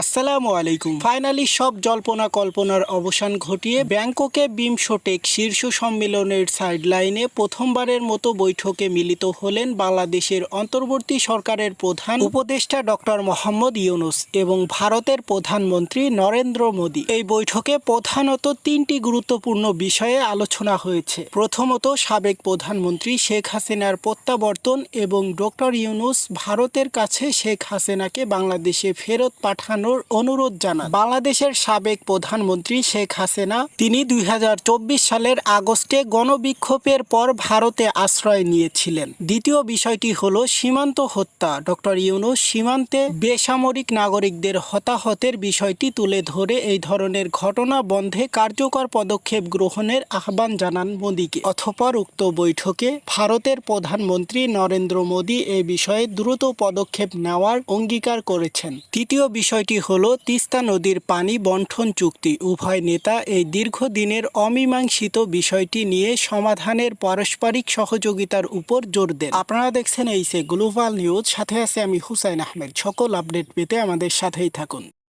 আসসালামু আলাইকুম। ফাইনালি সব জল্পনা কল্পনার অবসান ঘটিয়ে ব্যাংককে বিমস্টেক শীর্ষ সম্মেলনের সাইডলাইনে প্রথমবারের মতো বৈঠকে মিলিত হলেন বাংলাদেশের অন্তর্বর্তী সরকারের প্রধান উপদেষ্টা ডক্টর মোহাম্মদ ইউনূস এবং ভারতের প্রধানমন্ত্রী নরেন্দ্র মোদী। এই বৈঠকে প্রধানত তিনটি গুরুত্বপূর্ণ বিষয়ে আলোচনা হয়েছে। প্রথমত, সাবেক প্রধানমন্ত্রী শেখ হাসিনার প্রত্যাবর্তন এবং ডক্টর ইউনূস ভারতের কাছে শেখ হাসিনাকে বাংলাদেশে ফেরত পাঠানো অনুরোধ জানান। বাংলাদেশের সাবেক প্রধানমন্ত্রী শেখ হাসিনা তিনি ২০২৪ সালের আগস্টে গণবিক্ষোভের পর ভারতে আশ্রয় নিয়েছিলেন। দ্বিতীয় বিষয়টি হলো সীমান্ত হত্যা। ডক্টর ইউনূস সীমান্তে বেসামরিক নাগরিকদের হতাহতের বিষয়টি তুলে ধরে এই ধরনের ঘটনা বন্ধে কার্যকর পদক্ষেপ গ্রহণের আহ্বান জানান মোদীকে। অতঃপর উক্ত বৈঠকে ভারতের প্রধানমন্ত্রী নরেন্দ্র মোদী এই বিষয়ে দ্রুত পদক্ষেপ নেওয়ার অঙ্গীকার করেছেন। তৃতীয় বিষয়টি হলো তিস্তা নদীর পানি বণ্টন চুক্তি। উভয় নেতা এই দীর্ঘদিনের অমীমাংসিত বিষয়টি নিয়ে সমাধানের পারস্পরিক সহযোগিতার উপর জোর দেন। আপনারা দেখছেন এইসে গ্লোবাল নিউজ, সাথে আছে আমি হুসাইন আহমেদ। সকল আপডেট পেতে আমাদের সাথেই থাকুন।